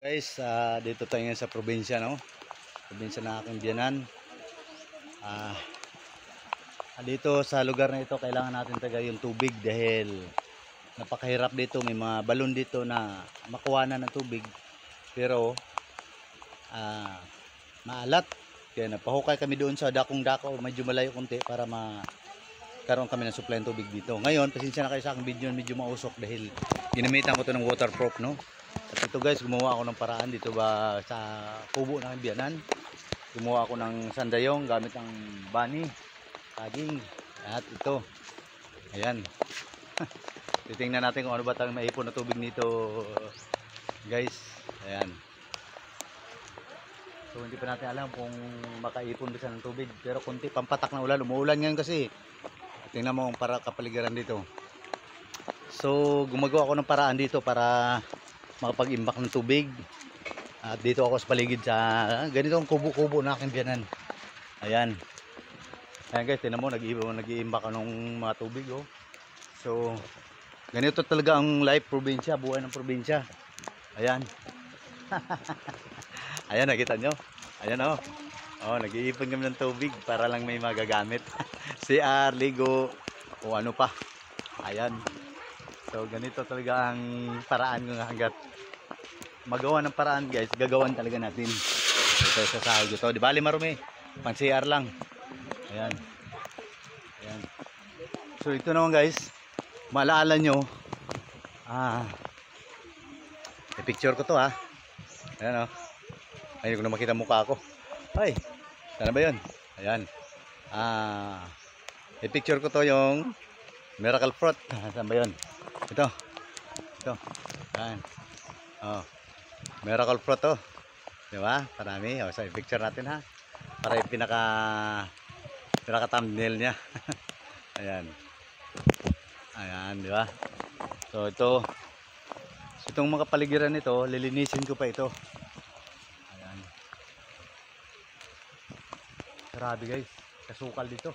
Guys, dito tayo ngayon sa probinsya, no? Probinsya ng aking biyanan. Ah, dito sa lugar na ito, kailangan natin taga yung tubig dahil napakahirap dito. May mga balon dito na makuha na ng tubig. Pero, maalat. Kaya napahukay kami doon sa dakong-dako, medyo malayo konti para karoon kami ng supply ng tubig dito. Ngayon, pasensya na kayo sa aking video, medyo mausok dahil ginamitan ko ito ng waterproof, no? At ito guys, gumawa ako ng paraan dito ba sa kubo ng biyanan. Gumawa ako ng sandayong gamit ang bani, saging, at ito. Ayan. Titingnan natin kung ano ba tayong maipon na tubig nito, guys. Ayan. So hindi pa natin alam kung makaipon bisa ng tubig, pero kunti pampatak na ulan. Umuulan ngayon kasi. Tingnan mo ang kapaligiran dito. So gumagawa ako ng paraan dito para makapag-imbak ng tubig. At dito ako sa paligid sa ganito ang kubo-kubo na aking biyanan. Ayan. Ayan guys, tingnan mo, nag-iimbak ako ng mga tubig, oh. So ganito talaga ang life probinsya, buhay ng probinsya. Ayan. Ayan, nakita nyo? Ayan, oh. Oh, nag-iipon kami ng tubig para lang may magagamit. CR, ligo, o ano pa. Ayan. So ganito talaga ang paraan ko hanggat magawa ng paraan, guys, gagawan talaga natin. Ito sa sahod ito. Di bali marumi. Pang CR lang. Ayan. Ayan. So ito naman guys, maalala nyo, i-picture ko to ha. Ayan o. Ayun ko na makita mukha ko. Ay, sana ba yun? Ayan. I-picture ko to yung miracle fruit. Saan ba yun? Ito. Ito. Ayan. Oh. Miracle fruit to. Diba? Parami. O, so i-picture natin ha. Para yung pinaka thumbnail niya. Ayan. Ayan, diba? So ito. Itong mga paligiran nito, lilinisin ko pa ito. Ayan. Grabe guys. Kasukal dito.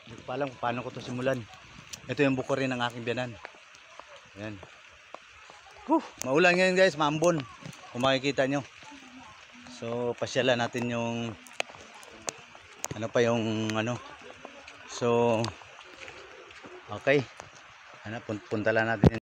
Hindi ko pa alam kung paano ko ito simulan. Ito yung buko rin ng aking biyanan. Ayan. Maulan ngayon guys, maambon. Kung makikita nyo. So pasyalan natin yung ano pa yung ano. So okay. Punta lang natin.